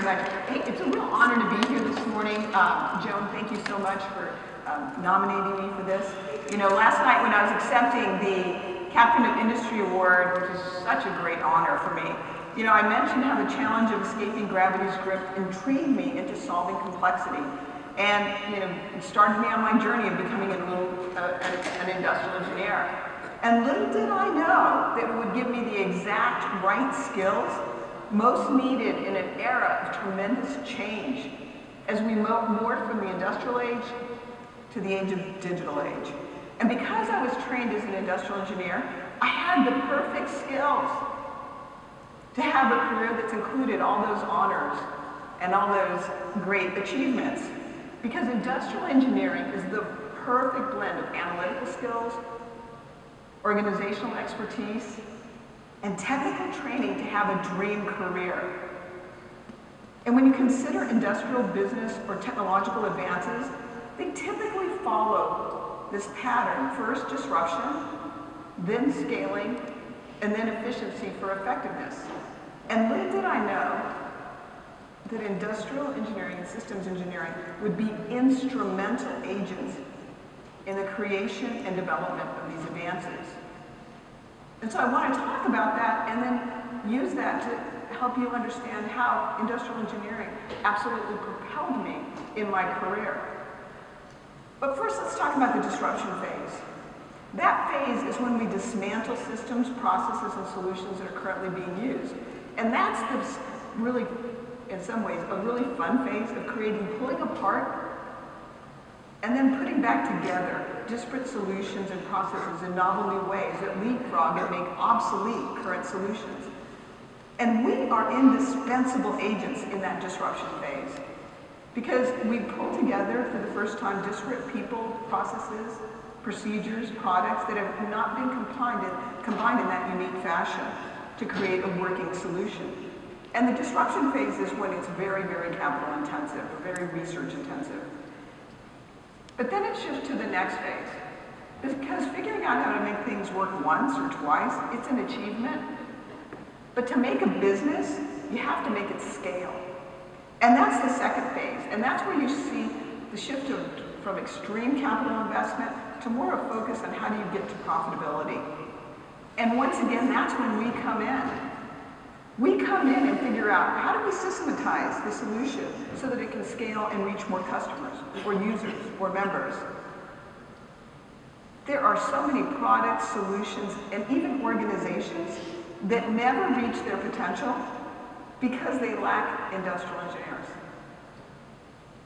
very much. Hey, it's a real honor to be here this morning. Joan, thank you so much for nominating me for this. You know, last night when I was accepting the Captain of Industry Award, which is such a great honor for me, you know, I mentioned how the challenge of escaping gravity's grip intrigued me into solving complexity. And, you know, it started me on my journey of becoming an industrial engineer. And little did I know that it would give me the exact right skills most needed in an era of tremendous change as we morphed from the industrial age to the age of digital age. And because I was trained as an industrial engineer, I had the perfect skills to have a career that's included all those honors and all those great achievements. Because industrial engineering is the perfect blend of analytical skills, organizational expertise, and technical training to have a dream career. And when you consider industrial business or technological advances, they typically follow this pattern. First, disruption, then scaling, and then efficiency for effectiveness. And little did I know that industrial engineering and systems engineering would be instrumental agents in the creation and development of these advances. And so I want to talk about that and then use that to help you understand how industrial engineering absolutely propelled me in my career. But first, let's talk about the disruption phase. That phase is when we dismantle systems, processes, and solutions that are currently being used. And that's this really, in some ways, a really fun phase of pulling apart and then putting back together disparate solutions and processes in novel new ways that leapfrog and make obsolete current solutions. And we are indispensable agents in that disruption phase because we pull together for the first time disparate people, processes, procedures, products that have not been combined in that unique fashion to create a working solution. And the disruption phase is when it's very, very capital intensive, or very research intensive. But then it shifts to the next phase. Because figuring out how to make things work once or twice, it's an achievement. But to make a business, you have to make it scale. And that's the second phase. And that's where you see the shift from extreme capital investment to more of a focus on how do you get to profitability. And once again, that's when we come in. We come in and figure out how do we systematize the solution so that it can scale and reach more customers, or users, or members. There are so many products, solutions, and even organizations that never reach their potential because they lack industrial engineers.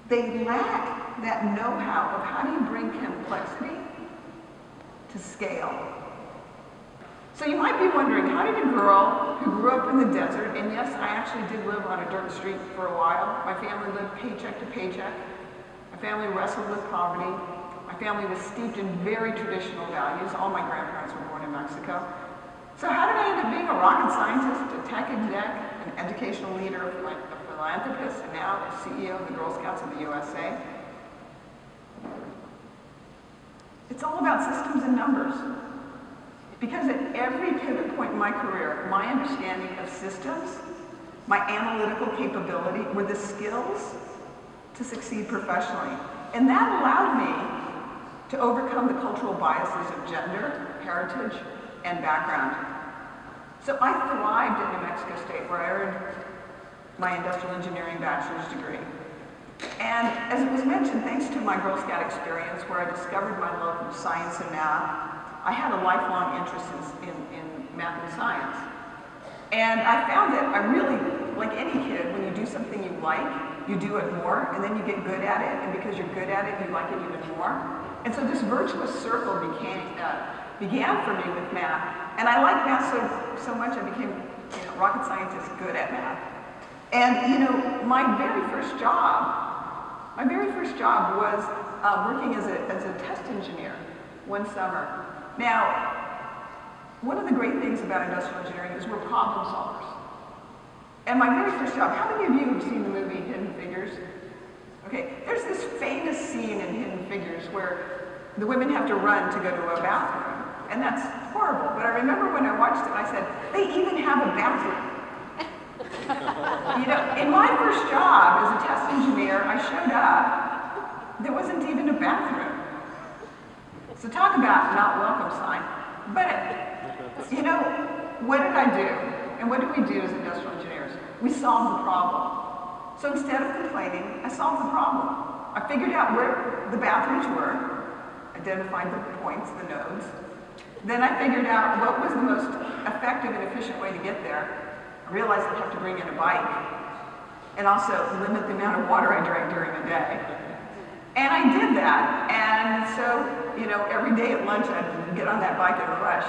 They lack that know-how of how do you bring complexity to scale. So you might be wondering, how did a girl who grew up in the desert, and yes, I actually did live on a dirt street for a while. My family lived paycheck to paycheck. My family wrestled with poverty. My family was steeped in very traditional values. All my grandparents were born in Mexico. So how did I end up being a rocket scientist, a tech exec, an educational leader, a philanthropist, and now a CEO of the Girl Scouts of the USA? It's all about systems and numbers. Because at every pivot point in my career, my understanding of systems, my analytical capability, were the skills to succeed professionally. And that allowed me to overcome the cultural biases of gender, heritage, and background. So I thrived at New Mexico State, where I earned my industrial engineering bachelor's degree. And as it was mentioned, thanks to my Girl Scout experience, where I discovered my love of science and math, I had a lifelong interest in math and science. And I found that I really, like any kid, when you do something you like, you do it more, and then you get good at it, and because you're good at it, you like it even more. And so this virtuous circle began for me with math. And I liked math so much, I became a rocket scientist good at math. And you know, my very first job was working as a test engineer one summer. Now, one of the great things about industrial engineering is we're problem solvers. And my very first job, how many of you have seen the movie Hidden Figures? Okay, there's this famous scene in Hidden Figures where the women have to run to go to a bathroom. And that's horrible. But I remember when I watched it, I said, they even have a bathroom. You know, in my first job as a test engineer, I showed up, there wasn't even a bathroom. So talk about not welcome sign. But, you know, what did I do? And what do we do as industrial engineers? We solve the problem. So instead of complaining, I solved the problem. I figured out where the bathrooms were, identified the points, the nodes. Then I figured out what was the most effective and efficient way to get there. I realized I'd have to bring in a bike and also limit the amount of water I drank during the day. And I did that. And so, you know, every day at lunch I'd get on that bike and rush.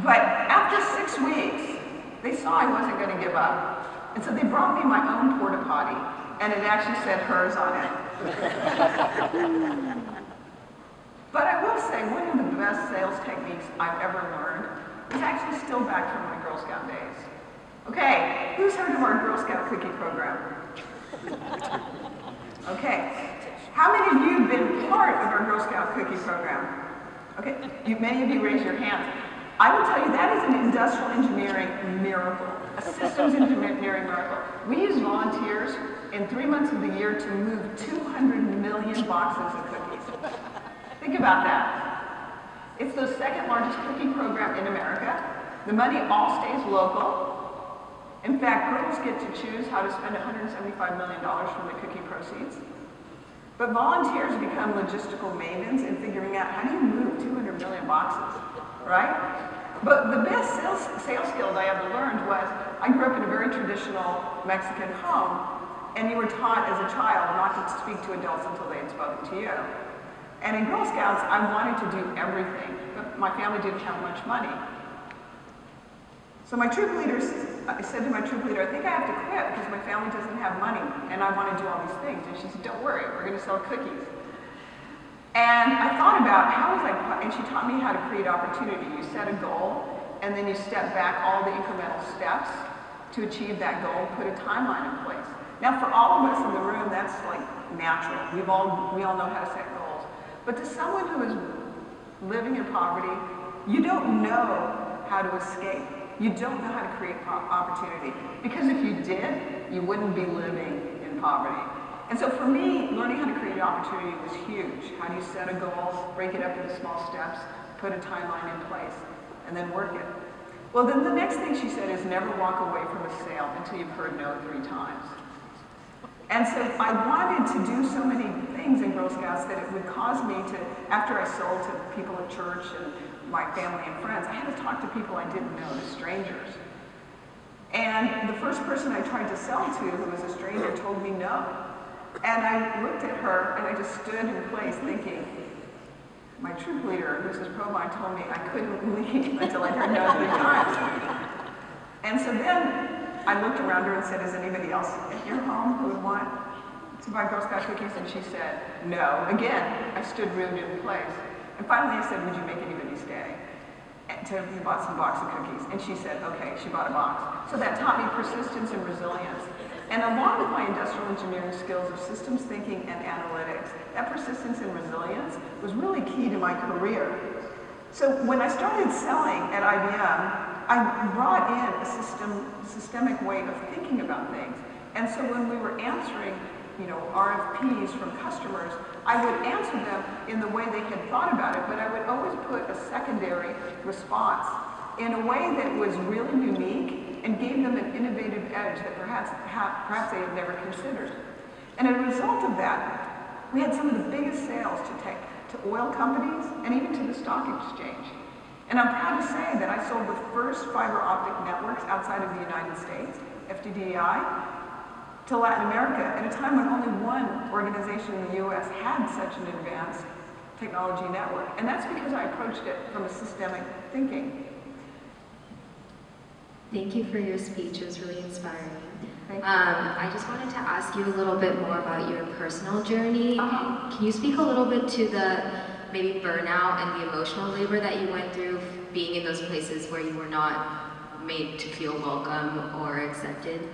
But after 6 weeks, they saw I wasn't going to give up. And so they brought me my own porta potty, and it actually said hers on it. But I will say, one of the best sales techniques I've ever learned is actually still back from my Girl Scout days. Okay, who's heard of our Girl Scout cookie program? Okay, how many of you have been part of our Girl Scout cookie program? Okay, many of you raise your hands. I will tell you, that is an industrial engineering miracle, a systems engineering miracle. We use volunteers in 3 months of the year to move 200 million boxes of cookies. Think about that. It's the second largest cookie program in America. The money all stays local. In fact, girls get to choose how to spend $175 million from the cookie proceeds. But volunteers become logistical mavens in figuring out how do you move 200 million boxes, right? But the best sales skills I ever learned was, I grew up in a very traditional Mexican home, and you were taught as a child not to speak to adults until they had spoken to you. And in Girl Scouts, I wanted to do everything, but my family didn't have much money. So my troop leaders, I said to my troop leader, I think I have to quit because my family doesn't have money and I want to do all these things. And she said, don't worry, we're going to sell cookies. And I thought about how was and she taught me how to create opportunity. You set a goal and then you step back all the incremental steps to achieve that goal, put a timeline in place. Now for all of us in the room, that's like natural. We all know how to set goals. But to someone who is living in poverty, you don't know how to escape. You don't know how to create opportunity. Because if you did, you wouldn't be living in poverty. And so for me, learning how to create opportunity was huge. How do you set a goal, break it up into small steps, put a timeline in place, and then work it? Well, then the next thing she said is never walk away from a sale until you've heard no 3 times. And so I wanted to do so many things in Girl Scouts that it would cause me to, after I sold to people at church and my family and friends, I had to talk to people I didn't know, to strangers. And the first person I tried to sell to, who was a stranger, told me no. And I looked at her and I just stood in place thinking, my troop leader, Mrs. Probine, told me I couldn't leave until I heard no 3 times. And so then I looked around her and said, is anybody else at your home who would want to buy Girl Scout cookies? And she said, no. Again, I stood rooted in place. And finally I said, would you make anybody stay? And we bought some box of cookies. And she said, okay, she bought a box. So that taught me persistence and resilience. And along with my industrial engineering skills of systems thinking and analytics, that persistence and resilience was really key to my career. So when I started selling at IBM, I brought in a systemic way of thinking about things. And so when we were answering, RFPs from customers, I would answer them in the way they had thought about it, but I would always put a secondary response in a way that was really unique and gave them an innovative edge that perhaps they had never considered. And as a result of that, we had some of the biggest sales to oil companies and even to the stock exchange. And I'm proud to say that I sold the first fiber optic networks outside of the United States, FTDI, to Latin America at a time when only one organization in the US had such an advanced technology network. And that's because I approached it from a systemic thinking. Thank you for your speech. It was really inspiring. Thank you. I just wanted to ask you a little bit more about your personal journey. Can you speak a little bit to the maybe burnout and the emotional labor that you went through being in those places where you were not made to feel welcome or accepted?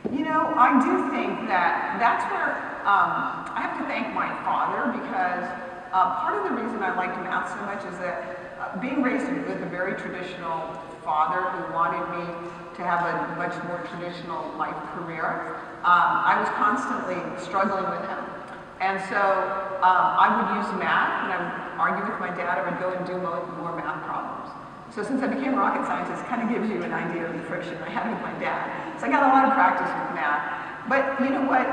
I do think that that's where I have to thank my father, because part of the reason I liked math so much is that being raised with a very traditional father who wanted me to have a much more traditional life career, I was constantly struggling with him. And so I would use math, and I would argue with my dad. I would go and do more math problems. So since I became a rocket scientist, it kind of gives you an idea of the friction I had with my dad. So I got a lot of practice with math. But you know what?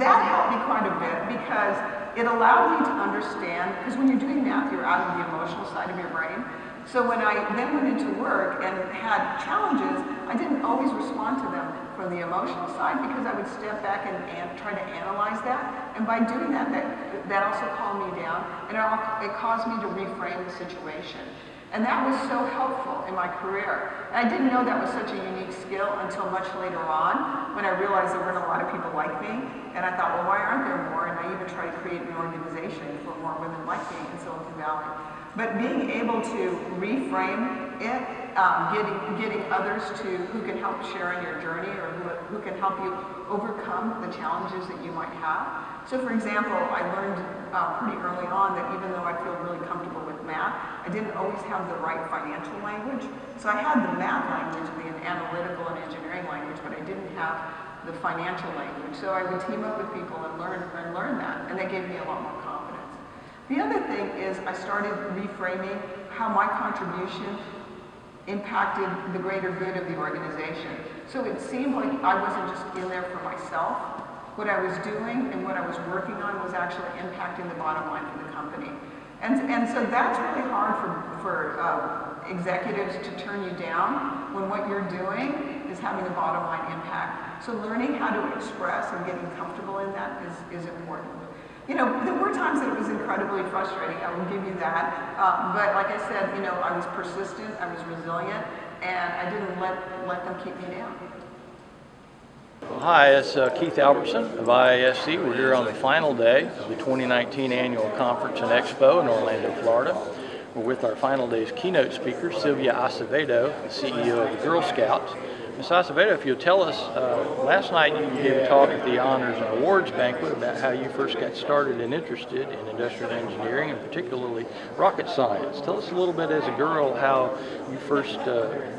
That helped me quite a bit because it allowed me to understand, because when you're doing math, you're out of the emotional side of your brain. So when I then went into work and had challenges, I didn't always respond to them from the emotional side because I would step back and try to analyze that. And by doing that, that also calmed me down, and it caused me to reframe the situation. And that was so helpful in my career. And I didn't know that was such a unique skill until much later on when I realized there weren't a lot of people like me. And I thought, well, why aren't there more? And I even tried to create an organization for more women like me in Silicon Valley. But being able to reframe it, getting others who can help share in your journey or who can help you overcome the challenges that you might have. So for example, I learned pretty early on that even though I feel really comfortable with math, I didn't always have the right financial language. So I had the math language, the analytical and engineering language, but I didn't have the financial language. So I would team up with people and learn that, and that gave me a lot more confidence. The other thing is I started reframing how my contribution impacted the greater good of the organization. So it seemed like I wasn't just in there for myself. What I was doing and what I was working on was actually impacting the bottom line for the company. And so that's really hard for executives to turn you down when what you're doing is having a bottom line impact. So learning how to express and getting comfortable in that is important. You know, there were times that it was incredibly frustrating, I will give you that. But like I said, you know, I was persistent, I was resilient, and I didn't let them keep me down. Well, hi, it's Keith Albertson of IISE. We're here on the final day of the 2019 Annual Conference and Expo in Orlando, Florida. We're with our final day's keynote speaker, Sylvia Acevedo, the CEO of the Girl Scouts. Ms. Acevedo, if you'll tell us, last night you gave a talk at the Honors and Awards Banquet about how you first got started and interested in industrial engineering and particularly rocket science. Tell us a little bit as a girl how you first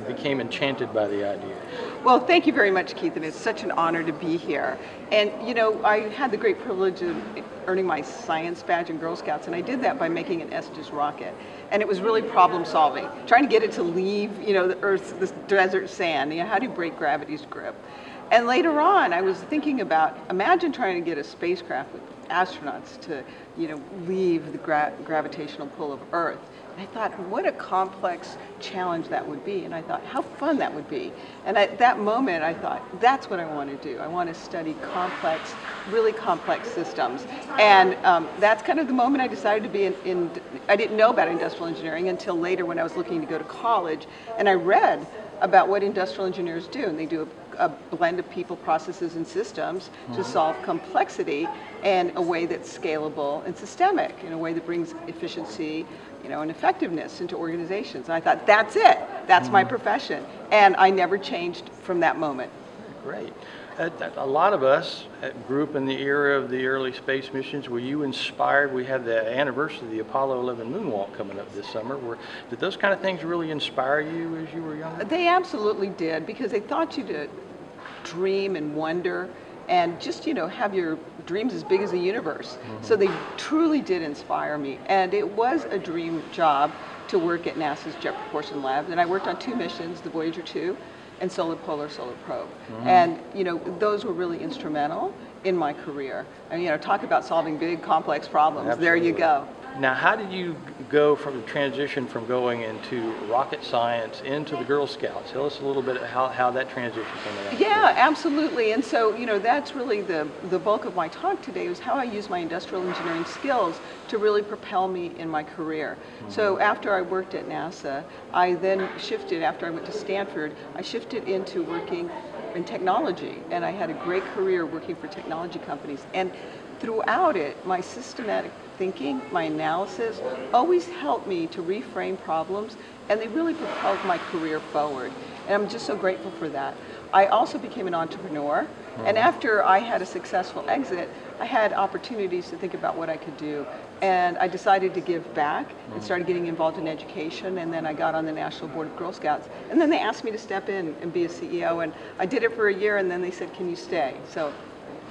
became enchanted by the idea. Well, thank you very much, Keith, and it's such an honor to be here. And you know, I had the great privilege of earning my science badge in Girl Scouts, and I did that by making an Estes rocket. And it was really problem solving, trying to get it to leave, you know, the Earth's this desert sand. You know, how do you break gravity's grip? And later on, I was thinking about, imagine trying to get a spacecraft with astronauts to, you know, leave the gravitational pull of Earth. And I thought, what a complex challenge that would be. And I thought, how fun that would be. And at that moment, I thought, that's what I want to do. I want to study complex, really complex systems. And that's kind of the moment I decided to be I didn't know about industrial engineering until later when I was looking to go to college. And I read about what industrial engineers do. And they do a blend of people, processes, and systems to solve complexity in a way that's scalable and systemic, in a way that brings efficiency, you know, and effectiveness into organizations. And I thought, that's it. That's my profession. And I never changed from that moment. Great. A lot of us grew up in the era of the early space missions. Were you inspired? We had the anniversary of the Apollo 11 Moonwalk coming up this summer. Did those kind of things really inspire you as you were younger? They absolutely did, because they taught you to dream and wonder and just, you know, have your dreams as big as the universe. So they truly did inspire me. And it was a dream job to work at NASA's Jet Propulsion Lab. And I worked on 2 missions, the Voyager 2 and Solar Probe. And, you know, those were really instrumental in my career. And, you know, talk about solving big, complex problems. Absolutely. There you go. Now, how did you go from the transition from going into rocket science into the Girl Scouts? Tell us a little bit how that transition came about. Yeah, absolutely. And so, you know, that's really the bulk of my talk today, was how I use my industrial engineering skills to really propel me in my career. So after I worked at NASA, I then shifted, after I went to Stanford, I shifted into working in technology. And I had a great career working for technology companies. And throughout it, my systematic thinking, my analysis, always helped me to reframe problems, and they really propelled my career forward. And I'm just so grateful for that. I also became an entrepreneur, and after I had a successful exit, I had opportunities to think about what I could do. And I decided to give back and started getting involved in education, and then I got on the National Board of Girl Scouts. And then they asked me to step in and be a CEO, and I did it for a year, and then they said, can you stay? So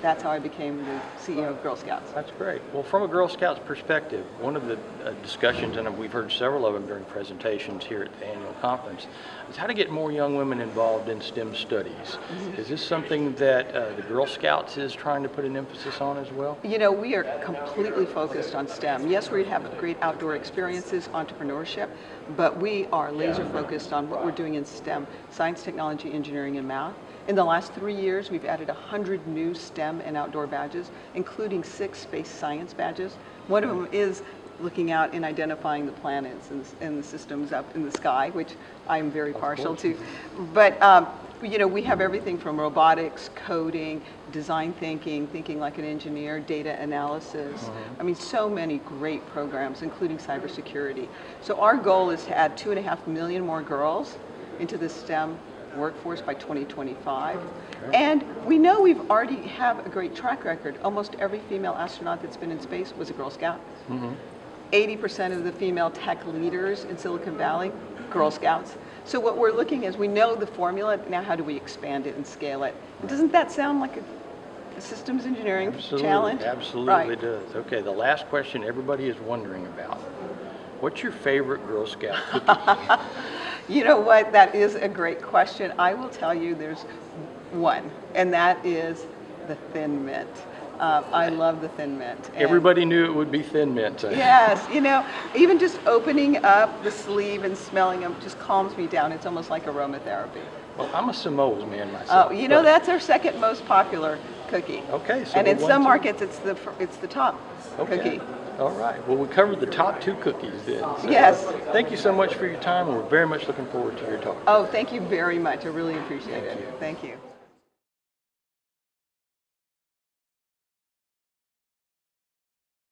that's how I became the CEO of Girl Scouts. That's great. Well, from a Girl Scouts perspective, one of the discussions, and we've heard several of them during presentations here at the annual conference, is how to get more young women involved in STEM studies. Is this something that the Girl Scouts is trying to put an emphasis on as well? You know, we are completely focused on STEM. Yes, we have great outdoor experiences, entrepreneurship, but we are laser focused on what we're doing in STEM, science, technology, engineering, and math. In the last 3 years, we've added 100 new STEM and outdoor badges, including 6 space science badges. One of them is looking out and identifying the planets and the systems up in the sky, which I'm very partial to. But you know, we have everything from robotics, coding, design thinking, thinking like an engineer, data analysis. I mean, so many great programs, including cybersecurity. So our goal is to add 2.5 million more girls into the STEM workforce by 2025. And we know we've already have a great track record. Almost every female astronaut that's been in space was a Girl Scout. 80% of the female tech leaders in Silicon Valley, Girl Scouts. So what we're looking is, we know the formula, now how do we expand it and scale it? And doesn't that sound like a systems engineering challenge? Absolutely Right. does. Okay, the last question everybody is wondering about. What's your favorite Girl Scout cookie? You know what, that is a great question. I will tell you there's one, and that is the Thin Mint. I love the Thin Mint. And Everybody knew it would be Thin Mint. yes, you know, even just opening up the sleeve and smelling them just calms me down. It's almost like aromatherapy. Well, I'm a Samoa's man myself. Oh, you know, but- that's our second most popular cookie. Okay, so and we're in one, some two. markets, it's the top Okay. cookie. All right. Well, we covered the top 2 cookies then. So Yes. Thank you so much for your time, and we're very much looking forward to your talk. Oh, thank you very much. I really appreciate it. Thank you.